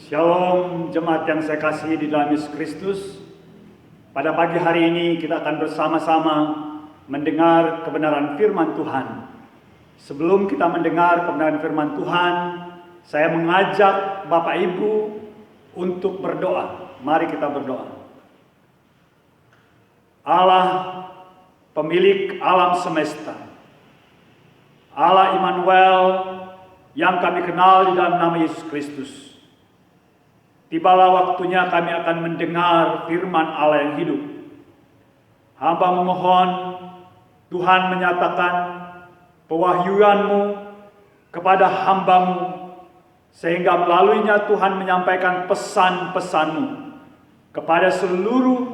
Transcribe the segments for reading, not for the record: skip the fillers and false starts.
Shalom jemaat yang saya kasihi di dalam Yesus Kristus. Pada pagi hari ini kita akan bersama-sama mendengar kebenaran firman Tuhan. Sebelum kita mendengar kebenaran firman Tuhan, saya mengajak Bapak Ibu untuk berdoa. Mari kita berdoa. Allah, pemilik alam semesta, Allah Immanuel yang kami kenal di dalam nama Yesus Kristus. Tibalah waktunya kami akan mendengar firman Allah yang hidup. Hamba memohon Tuhan menyatakan pewahyuan-Mu kepada hamba-Mu, sehingga melaluinya Tuhan menyampaikan pesan-pesan-Mu kepada seluruh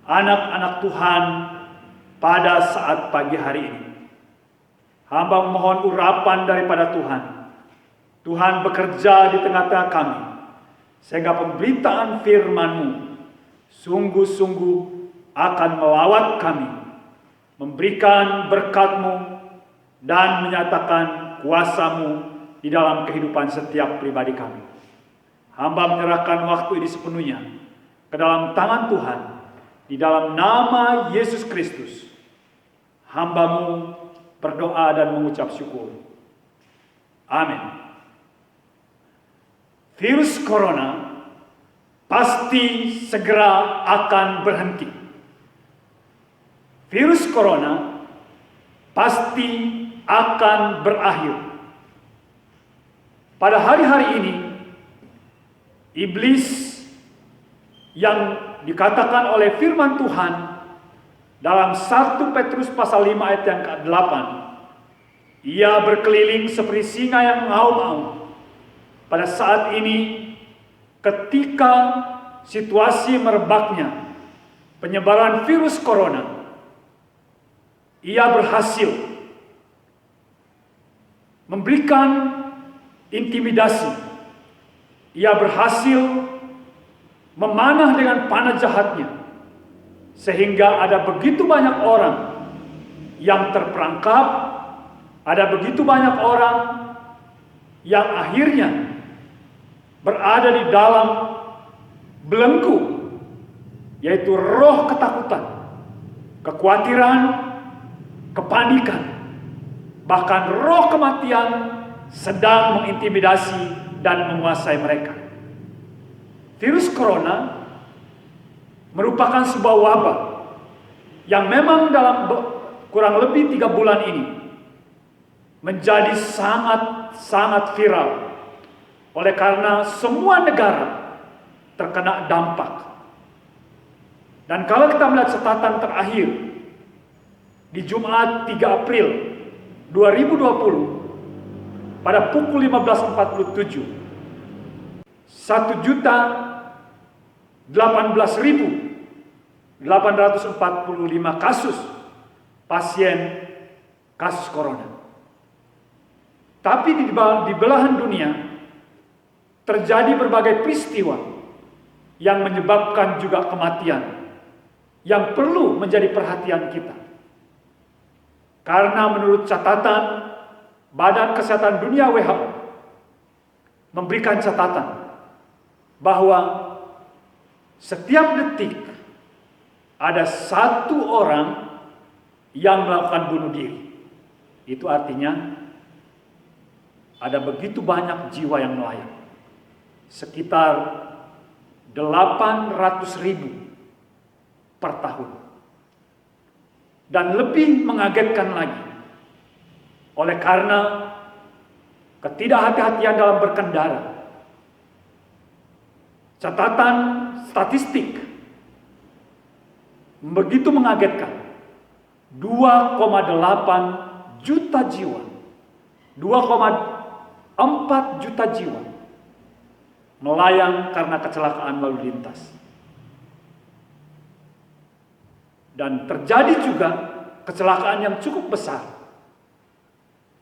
anak-anak Tuhan pada saat pagi hari ini. Hamba memohon urapan daripada Tuhan. Tuhan bekerja di tengah-tengah kami, sehingga pemberitaan firman-Mu sungguh-sungguh akan melawat kami, memberikan berkat-Mu, dan menyatakan kuasa-Mu di dalam kehidupan setiap pribadi kami. Hamba menyerahkan waktu ini sepenuhnya ke dalam tangan Tuhan, di dalam nama Yesus Kristus. Hamba-Mu berdoa dan mengucap syukur. Amin. Virus corona pasti segera akan berhenti. Virus corona pasti akan berakhir. Pada hari-hari ini, iblis yang dikatakan oleh firman Tuhan dalam 1 Petrus pasal 5 ayat yang ke-8, ia berkeliling seperti singa yang mengaum-ngaum. Pada saat ini, ketika situasi merebaknya penyebaran virus corona, ia berhasil memberikan intimidasi. Ia berhasil memanah dengan panah jahatnya, sehingga ada begitu banyak orang yang terperangkap, ada begitu banyak orang yang akhirnya berada di dalam belenggu, yaitu roh ketakutan, kekhawatiran, kepanikan, bahkan roh kematian sedang mengintimidasi dan menguasai mereka. Virus corona merupakan sebuah wabah yang memang dalam kurang lebih 3 bulan ini menjadi sangat viral, oleh karena semua negara terkena dampak. Dan kalau kita melihat catatan terakhir di Jumat 3 April 2020 pada pukul 15.47, 1.018.845 kasus corona. Tapi di belahan dunia terjadi berbagai peristiwa yang menyebabkan juga kematian yang perlu menjadi perhatian kita. Karena menurut catatan Badan Kesehatan Dunia WHO memberikan catatan bahwa setiap detik ada 1 orang yang melakukan bunuh diri. Itu artinya ada begitu banyak jiwa yang melayang. Sekitar 800.000 per tahun. Dan lebih mengagetkan lagi, oleh karena ketidakhati-hatian dalam berkendara. Catatan statistik begitu mengagetkan. 2,8 juta jiwa, 2,4 juta jiwa melayang karena kecelakaan lalu lintas. Dan terjadi juga kecelakaan yang cukup besar.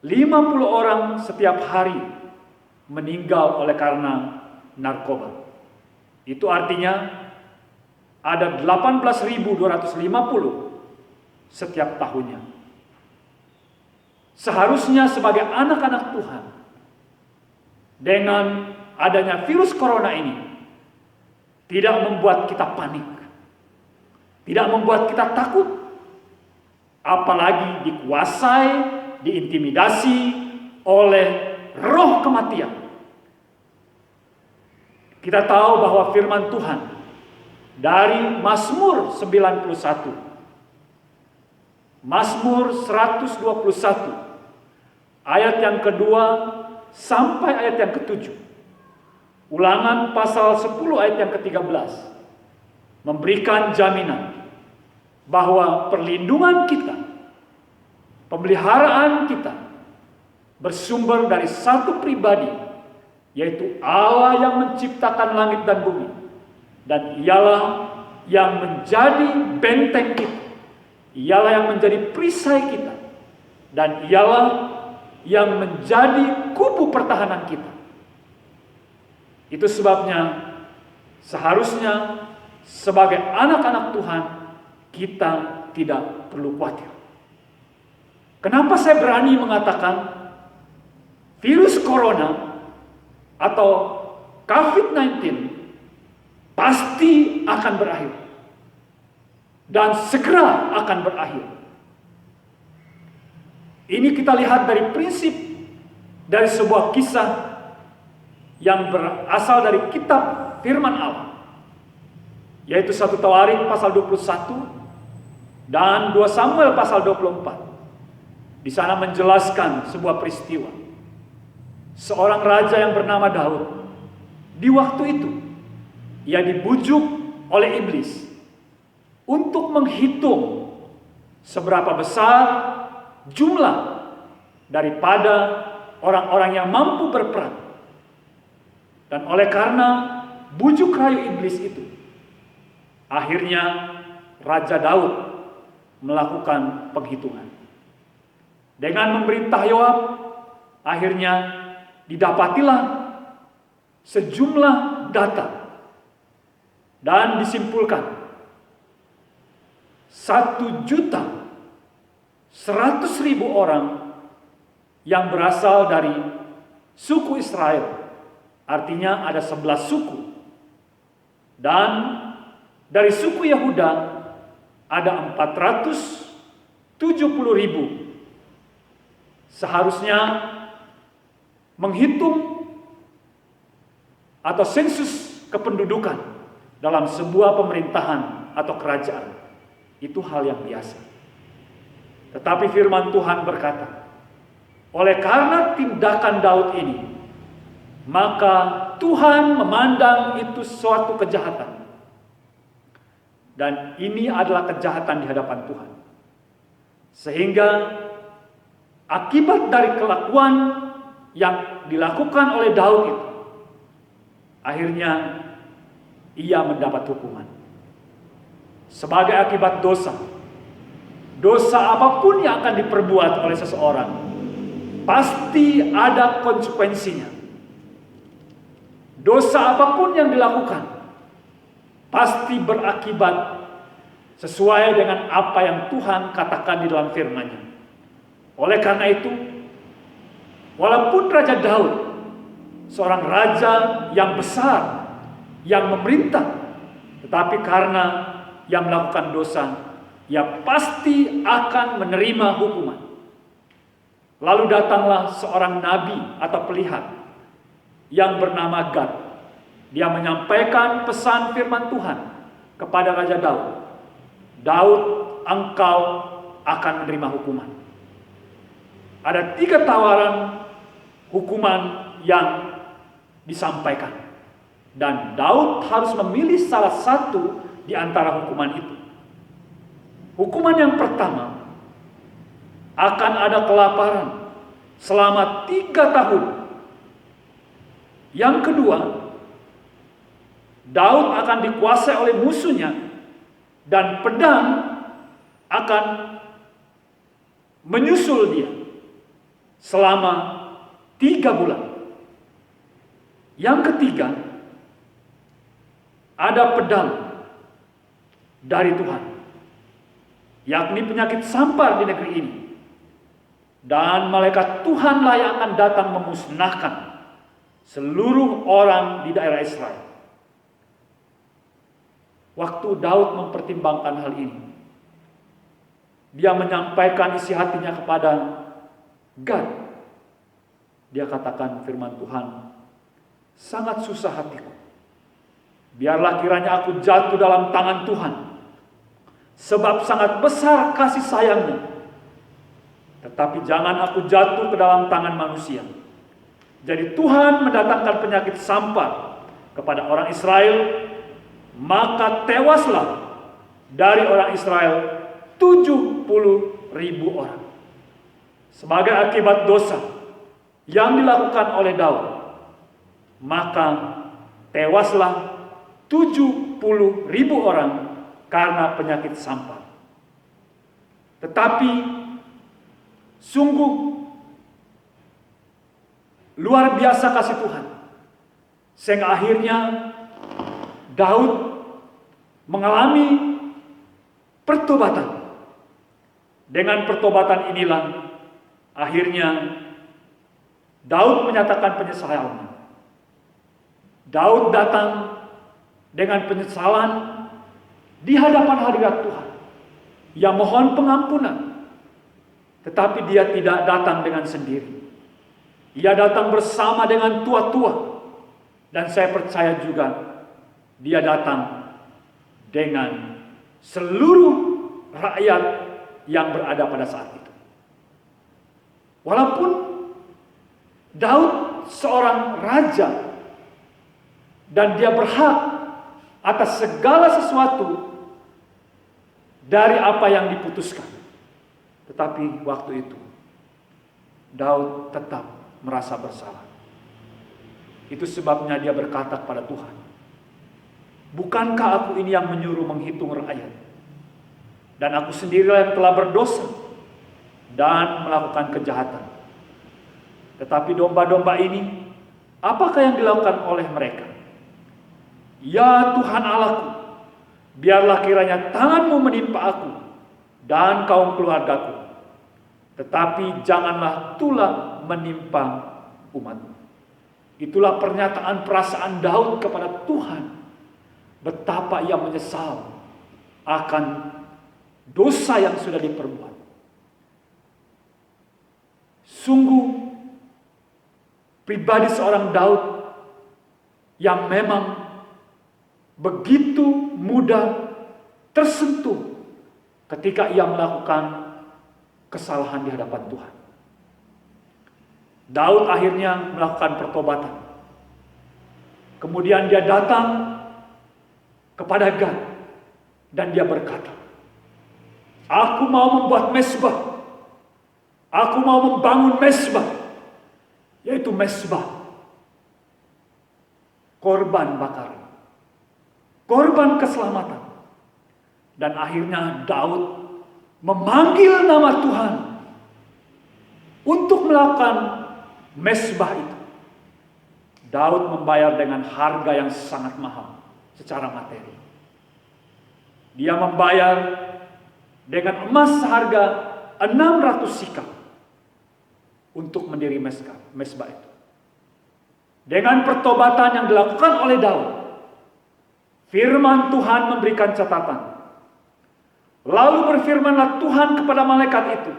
50 orang setiap hari meninggal oleh karena narkoba. Itu artinya ada 18.250 setiap tahunnya. Seharusnya sebagai anak-anak Tuhan, dengan adanya virus corona ini tidak membuat kita panik, tidak membuat kita takut, apalagi dikuasai, diintimidasi oleh roh kematian. Kita tahu bahwa firman Tuhan dari Mazmur 91, Mazmur 121, ayat yang kedua sampai ayat yang ketujuh, Ulangan pasal 10 ayat yang ke-13, memberikan jaminan bahwa perlindungan kita, pemeliharaan kita bersumber dari satu pribadi, yaitu Allah yang menciptakan langit dan bumi, dan ialah yang menjadi benteng kita, ialah yang menjadi perisai kita, dan ialah yang menjadi kubu pertahanan kita. Itu sebabnya seharusnya sebagai anak-anak Tuhan kita tidak perlu khawatir. Kenapa saya berani mengatakan virus corona atau COVID-19 pasti akan berakhir dan segera akan berakhir? Ini kita lihat dari prinsip dari sebuah kisah yang berasal dari kitab firman Allah, yaitu 1 Tawarik pasal 21 dan 2 Samuel pasal 24. Di sana menjelaskan sebuah peristiwa. Seorang raja yang bernama Daud, di waktu itu ia dibujuk oleh iblis untuk menghitung seberapa besar jumlah daripada orang-orang yang mampu berperang. Dan oleh karena bujuk rayu iblis itu, akhirnya Raja Daud melakukan penghitungan. Dengan memerintah Yoab, akhirnya didapatilah sejumlah data dan disimpulkan 1.100.000 orang yang berasal dari suku Israel. Artinya ada 11 suku. Dan dari suku Yehuda ada 470.000. Seharusnya menghitung atau sensus kependudukan dalam sebuah pemerintahan atau kerajaan itu hal yang biasa. Tetapi firman Tuhan berkata, oleh karena tindakan Daud ini, maka Tuhan memandang itu suatu kejahatan. Dan ini adalah kejahatan di hadapan Tuhan. Sehingga akibat dari kelakuan yang dilakukan oleh Daud itu, akhirnya ia mendapat hukuman. Sebagai akibat dosa. Dosa apapun yang akan diperbuat oleh seseorang, pasti ada konsekuensinya. Dosa apapun yang dilakukan pasti berakibat sesuai dengan apa yang Tuhan katakan di dalam firman-Nya. Oleh karena itu, walaupun Raja Daud seorang raja yang besar, yang memerintah, tetapi karena yang melakukan dosa, ia pasti akan menerima hukuman. Lalu datanglah seorang nabi atau pelihat yang bernama Gad. Dia menyampaikan pesan firman Tuhan kepada Raja Daud. Daud, engkau akan menerima hukuman. Ada 3 tawaran hukuman yang disampaikan. Dan Daud harus memilih salah satu di antara hukuman itu. Hukuman yang pertama, akan ada kelaparan selama 3 tahun. Yang kedua, Daud akan dikuasai oleh musuhnya dan pedang akan menyusul dia selama 3 bulan. Yang ketiga, ada pedang dari Tuhan, yakni penyakit sampar di negeri ini. Dan malaikat Tuhanlah yang akan datang memusnahkan seluruh orang di daerah Israel. Waktu Daud mempertimbangkan hal ini, dia menyampaikan isi hatinya kepada Gad. Dia katakan firman Tuhan, sangat susah hatiku. Biarlah kiranya aku jatuh dalam tangan Tuhan, sebab sangat besar kasih sayangnya. Tetapi jangan aku jatuh ke dalam tangan manusia. Jadi Tuhan mendatangkan penyakit sampar kepada orang Israel, maka tewaslah dari orang Israel 70.000 orang. Sebagai akibat dosa yang dilakukan oleh Daud, maka tewaslah 70.000 orang karena penyakit sampar. Tetapi sungguh luar biasa kasih Tuhan, sehingga akhirnya Daud mengalami pertobatan. Dengan pertobatan inilah akhirnya Daud menyatakan penyesalannya. Daud datang dengan penyesalan di hadapan hadirat Tuhan. Ia mohon pengampunan. Tetapi dia tidak datang dengan sendiri. Ia datang bersama dengan tua-tua. Dan saya percaya juga dia datang dengan seluruh rakyat yang berada pada saat itu. Walaupun Daud seorang raja dan dia berhak atas segala sesuatu dari apa yang diputuskan. Tetapi waktu itu Daud tetap merasa bersalah. Itu sebabnya dia berkata kepada Tuhan, bukankah aku ini yang menyuruh menghitung rakyat? Dan aku sendirilah yang telah berdosa dan melakukan kejahatan. Tetapi domba-domba ini, apakah yang dilakukan oleh mereka? Ya Tuhan Allahku, biarlah kiranya tangan-Mu menimpa aku dan kaum keluargaku. Tetapi janganlah tulah menimpa umat-Mu. Itulah pernyataan perasaan Daud kepada Tuhan. Betapa ia menyesal akan dosa yang sudah diperbuat. Sungguh pribadi seorang Daud yang memang begitu mudah tersentuh ketika ia melakukan kesalahan di hadapan Tuhan. Daud akhirnya melakukan pertobatan. Kemudian dia datang kepada Gad dan dia berkata, aku mau membuat mezbah. Aku mau membangun mezbah, yaitu mezbah korban bakar, korban keselamatan. Dan akhirnya Daud memanggil nama Tuhan untuk melakukan mezbah itu. Daud membayar dengan harga yang sangat mahal secara materi. Dia membayar dengan emas seharga 600 sikal untuk mendiri mezbah itu. Dengan pertobatan yang dilakukan oleh Daud, firman Tuhan memberikan catatan. Lalu berfirmanlah Tuhan kepada malaikat itu,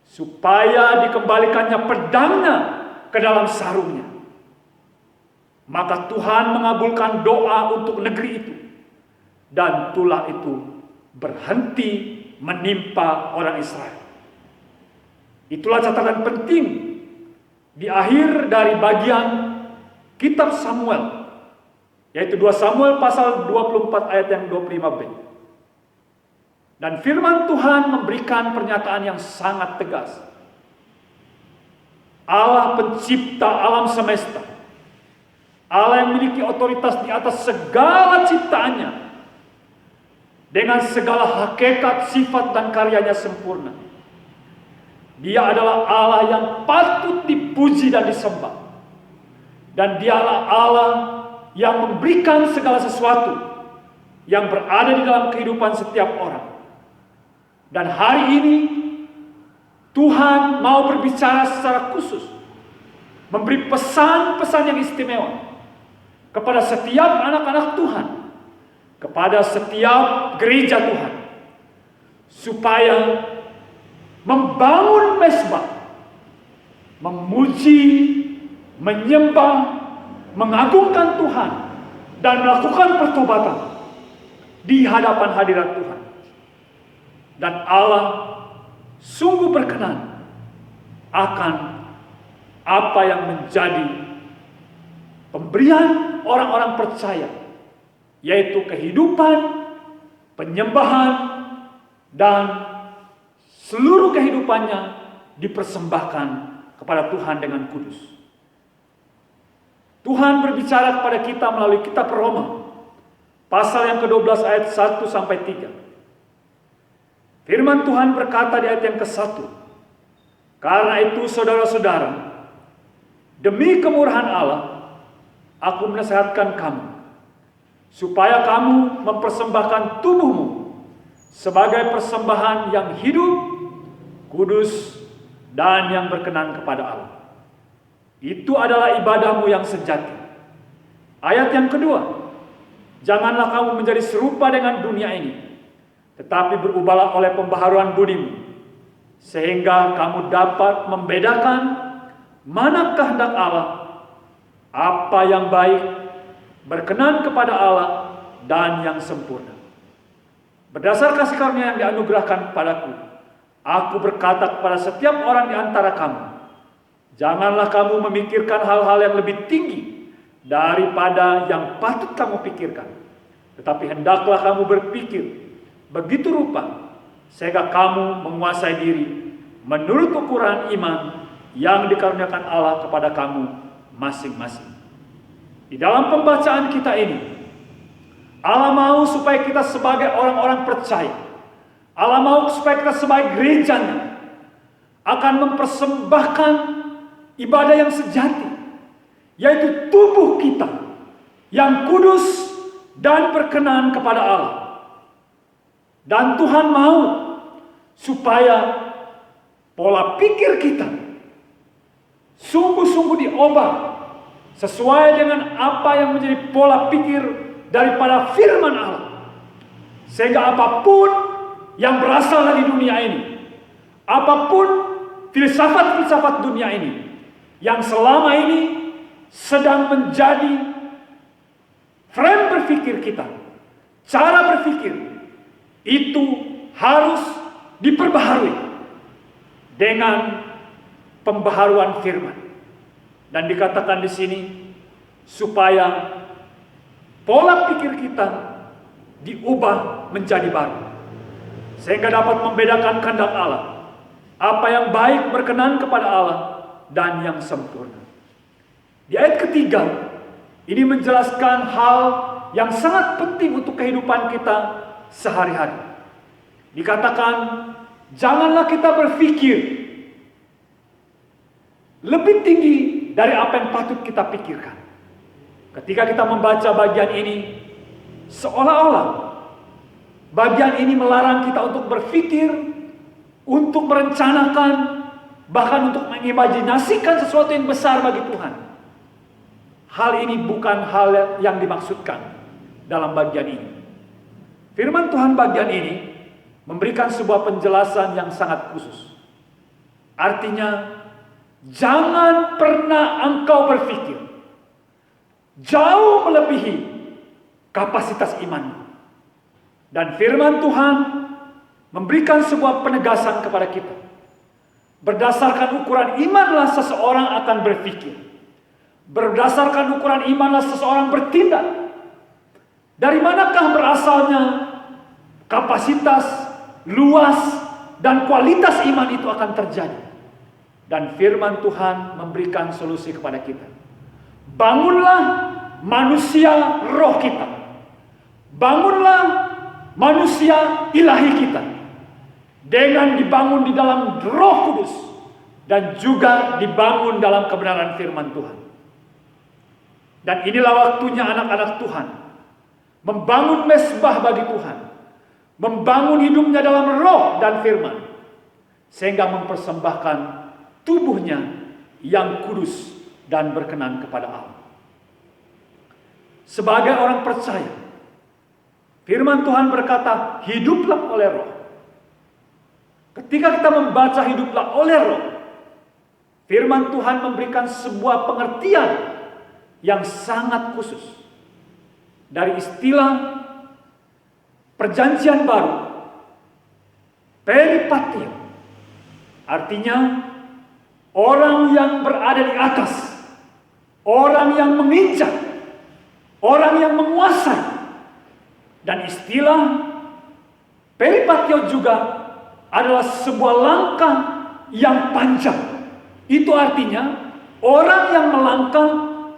supaya dikembalikannya pedangnya ke dalam sarungnya. Maka Tuhan mengabulkan doa untuk negeri itu, dan tulah itu berhenti menimpa orang Israel. Itulah catatan penting di akhir dari bagian kitab Samuel, yaitu 2 Samuel pasal 24 ayat yang 25b. Dan firman Tuhan memberikan pernyataan yang sangat tegas. Allah pencipta alam semesta, Allah yang memiliki otoritas di atas segala ciptaannya, dengan segala hakikat, sifat, dan karyanya sempurna. Dia adalah Allah yang patut dipuji dan disembah. Dan dialah Allah yang memberikan segala sesuatu yang berada di dalam kehidupan setiap orang. Dan hari ini Tuhan mau berbicara secara khusus memberi pesan-pesan yang istimewa kepada setiap anak-anak Tuhan, kepada setiap gereja Tuhan, supaya membangun mezbah, memuji, menyembah, mengagungkan Tuhan, dan melakukan pertobatan di hadapan hadirat Tuhan. Dan Allah sungguh berkenan akan apa yang menjadi pemberian orang-orang percaya, yaitu kehidupan, penyembahan, dan seluruh kehidupannya dipersembahkan kepada Tuhan dengan kudus. Tuhan berbicara kepada kita melalui kitab Roma, pasal yang ke-12 ayat 1 sampai 3. Firman Tuhan berkata di ayat yang ke-1, "Karena itu saudara-saudara, demi kemurahan Allah, aku menasihatkan kamu, supaya kamu mempersembahkan tubuhmu sebagai persembahan yang hidup, kudus, dan yang berkenan kepada Allah. Itu adalah ibadahmu yang sejati." Ayat yang kedua, "Janganlah kamu menjadi serupa dengan dunia ini, tetapi berubahlah oleh pembaharuan budimu, sehingga kamu dapat membedakan mana kehendak Allah, apa yang baik, berkenan kepada Allah, dan yang sempurna. Berdasar kasih karunia yang dianugerahkan kepadaku, aku berkata kepada setiap orang di antara kamu, janganlah kamu memikirkan hal-hal yang lebih tinggi daripada yang patut kamu pikirkan, tetapi hendaklah kamu berpikir begitu rupa sehingga kamu menguasai diri menurut ukuran iman yang dikaruniakan Allah kepada kamu masing-masing." Di dalam pembacaan kita ini, Allah mau supaya kita sebagai orang-orang percaya, Allah mau supaya kita sebagai gerejanya akan mempersembahkan ibadah yang sejati, yaitu tubuh kita yang kudus dan berkenan kepada Allah. Dan Tuhan mau supaya pola pikir kita sungguh-sungguh diubah sesuai dengan apa yang menjadi pola pikir daripada firman Allah. Sehingga apapun yang berasal dari dunia ini, apapun filsafat-filsafat dunia ini yang selama ini sedang menjadi frame berpikir kita, cara berpikir, itu harus diperbaharui dengan pembaharuan firman. Dan dikatakan di sini supaya pola pikir kita diubah menjadi baru, sehingga dapat membedakan kehendak Allah, apa yang baik, berkenan kepada Allah, dan yang sempurna. Di ayat ketiga ini menjelaskan hal yang sangat penting untuk kehidupan kita sehari-hari. Dikatakan, janganlah kita berpikir lebih tinggi dari apa yang patut kita pikirkan. Ketika kita membaca bagian ini, seolah-olah bagian ini melarang kita untuk berpikir, untuk merencanakan, bahkan untuk mengimajinasikan sesuatu yang besar bagi Tuhan. Hal ini bukan hal yang dimaksudkan dalam bagian ini. Firman Tuhan bagian ini memberikan sebuah penjelasan yang sangat khusus. Artinya, jangan pernah engkau berpikir jauh melebihi kapasitas imanmu. Dan firman Tuhan memberikan sebuah penegasan kepada kita. Berdasarkan ukuran imanlah seseorang akan berpikir. Berdasarkan ukuran imanlah seseorang bertindak. Dari manakah berasalnya kapasitas, luas, dan kualitas iman itu akan terjadi? Dan firman Tuhan memberikan solusi kepada kita. Bangunlah manusia roh kita. Bangunlah manusia ilahi kita. Dengan dibangun di dalam Roh Kudus. Dan juga dibangun dalam kebenaran firman Tuhan. Dan inilah waktunya anak-anak Tuhan membangun mezbah bagi Tuhan, membangun hidupnya dalam roh dan firman, sehingga mempersembahkan tubuhnya yang kudus dan berkenan kepada Allah. Sebagai orang percaya, firman Tuhan berkata, hiduplah oleh Roh. Ketika kita membaca hiduplah oleh Roh, firman Tuhan memberikan sebuah pengertian yang sangat khusus dari istilah Perjanjian Baru, peripatio, artinya orang yang berada di atas, orang yang menginjak, orang yang menguasai. Dan istilah peripatio juga adalah sebuah langkah yang panjang. Itu artinya orang yang melangkah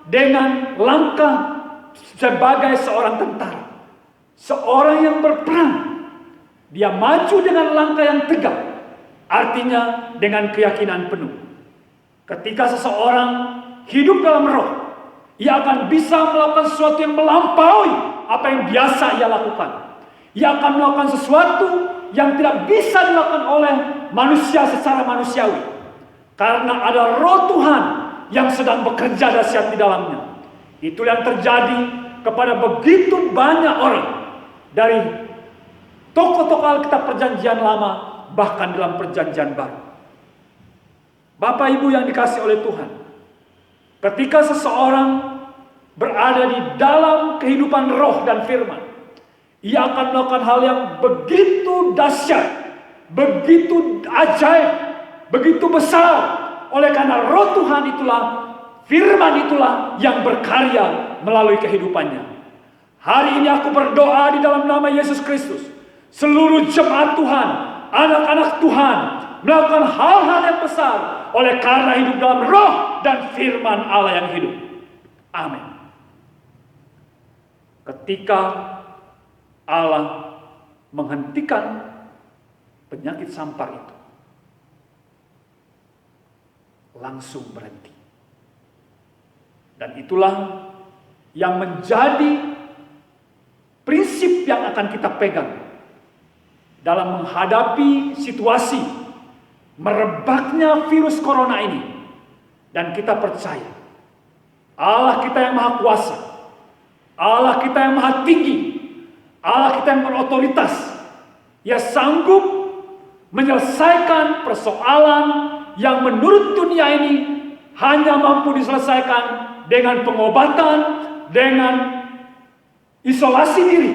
dengan langkah sebagai seorang tentara. Seorang yang berperang, dia maju dengan langkah yang tegak, artinya dengan keyakinan penuh. Ketika seseorang hidup dalam Roh, ia akan bisa melakukan sesuatu yang melampaui apa yang biasa ia lakukan. Ia akan melakukan sesuatu yang tidak bisa dilakukan oleh manusia secara manusiawi, karena ada Roh Tuhan yang sedang bekerja dahsyat di dalamnya. Itu yang terjadi kepada begitu banyak orang dari tokoh-tokoh Alkitab Perjanjian Lama, bahkan dalam Perjanjian Baru. Bapak Ibu yang dikasihi oleh Tuhan, ketika seseorang berada di dalam kehidupan roh dan firman, ia akan melakukan hal yang begitu dahsyat, begitu ajaib, begitu besar. Oleh karena Roh Tuhan itulah, firman itulah yang berkarya melalui kehidupannya. Hari ini aku berdoa di dalam nama Yesus Kristus, seluruh jemaat Tuhan, anak-anak Tuhan, melakukan hal-hal yang besar oleh karena hidup dalam roh dan firman Allah yang hidup. Amin. Ketika Allah menghentikan penyakit sampar itu, langsung berhenti. Dan itulah yang menjadi prinsip yang akan kita pegang dalam menghadapi situasi merebaknya virus corona ini. Dan kita percaya Allah kita yang maha kuasa, Allah kita yang maha tinggi, Allah kita yang berotoritas, ia sanggup menyelesaikan persoalan yang menurut dunia ini hanya mampu diselesaikan dengan pengobatan, dengan isolasi diri.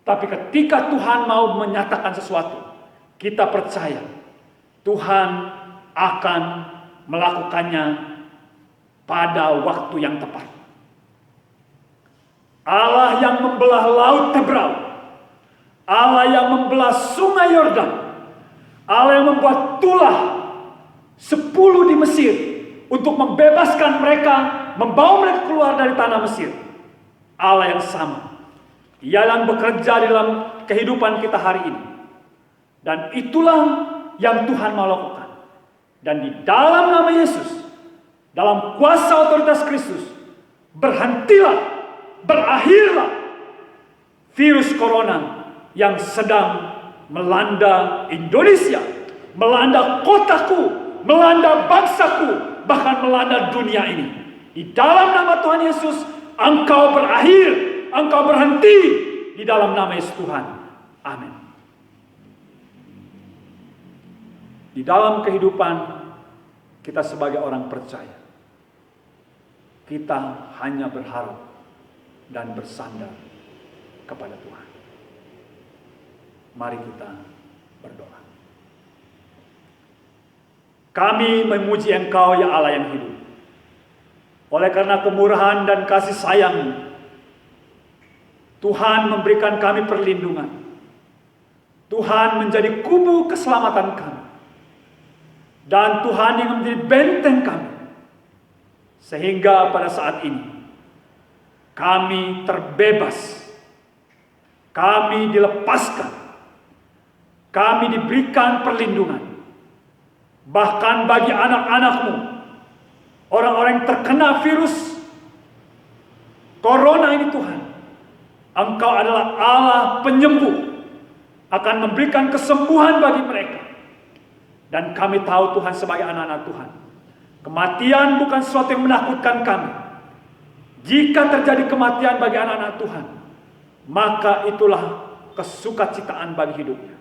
Tapi ketika Tuhan mau menyatakan sesuatu, kita percaya Tuhan akan melakukannya pada waktu yang tepat. Allah yang membelah laut Tebrau, Allah yang membelah sungai Yordan, Allah yang membuat tulah 10 di Mesir untuk membebaskan mereka, membawa mereka keluar dari tanah Mesir. Allah yang sama, Ia yang bekerja dalam kehidupan kita hari ini. Dan itulah yang Tuhan mau lakukan. Dan di dalam nama Yesus, dalam kuasa otoritas Kristus, berhentilah, berakhirlah virus corona yang sedang melanda Indonesia, melanda kotaku, melanda bangsaku, bahkan melanda dunia ini. Di dalam nama Tuhan Yesus, engkau berakhir, engkau berhenti di dalam nama Yesus Tuhan. Amin. Di dalam kehidupan kita sebagai orang percaya, kita hanya berharap dan bersandar kepada Tuhan. Mari kita berdoa. Kami memuji Engkau ya Allah yang hidup. Oleh karena kemurahan dan kasih sayang, Tuhan memberikan kami perlindungan. Tuhan menjadi kubu keselamatan kami. Dan Tuhan yang menjadi benteng kami. Sehingga pada saat ini kami terbebas. Kami dilepaskan. Kami diberikan perlindungan. Bahkan bagi anak-anak-Mu, orang-orang yang terkena virus corona ini, Tuhan, Engkau adalah Allah penyembuh, akan memberikan kesembuhan bagi mereka. Dan kami tahu Tuhan sebagai anak-anak Tuhan, Kematian bukan sesuatu yang menakutkan kami. Jika terjadi kematian bagi anak-anak Tuhan, maka itulah kesukacitaan bagi hidupnya.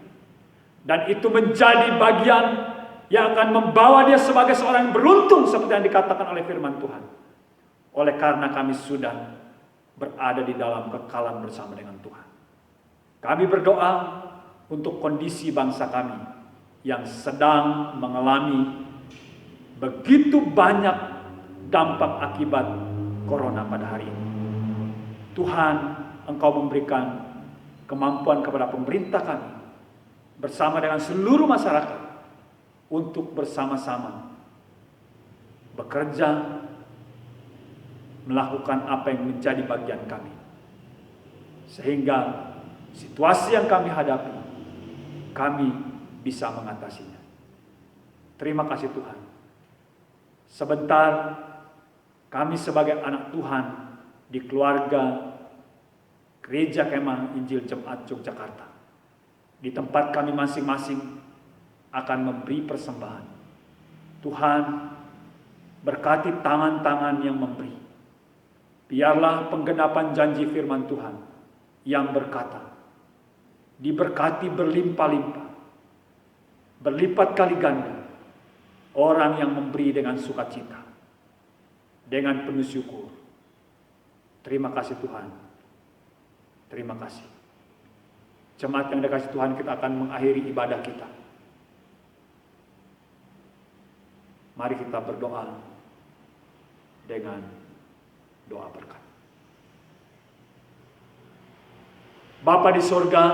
Dan itu menjadi bagian yang akan membawa dia sebagai seorang yang beruntung seperti yang dikatakan oleh firman Tuhan. Oleh karena kami sudah berada di dalam kekekalan bersama dengan Tuhan. Kami berdoa untuk kondisi bangsa kami yang sedang mengalami begitu banyak dampak akibat corona pada hari ini. Tuhan, Engkau memberikan kemampuan kepada pemerintah kami bersama dengan seluruh masyarakat untuk bersama-sama bekerja, melakukan apa yang menjadi bagian kami. Sehingga situasi yang kami hadapi, kami bisa mengatasinya. Terima kasih Tuhan. Sebentar kami sebagai anak Tuhan di keluarga Gereja Kemah Injil Jemaat Yogyakarta, di tempat kami masing-masing akan memberi persembahan. Tuhan, berkati tangan-tangan yang memberi. Biarlah penggenapan janji firman Tuhan yang berkata, diberkati berlimpah-limpah, berlipat kali ganda, orang yang memberi dengan sukacita, dengan penuh syukur. Terima kasih Tuhan. Terima kasih. Jemaat yang dikasihi Tuhan, kita akan mengakhiri ibadah kita. Mari kita berdoa dengan doa berkat. Bapa di sorga,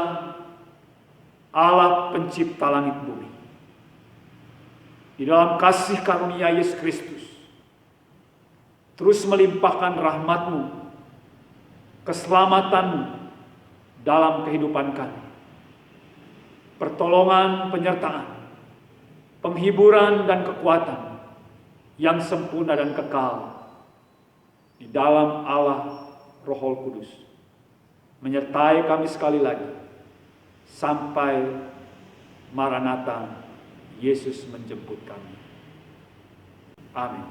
Allah pencipta langit bumi, di dalam kasih karunia Yesus Kristus, terus melimpahkan rahmat-Mu, keselamatan-Mu dalam kehidupan kami. Pertolongan, penyertaan, penghiburan dan kekuatan yang sempurna dan kekal di dalam Allah Roh Kudus menyertai kami sekali lagi sampai Maranatha, Yesus menjemput kami. Amin.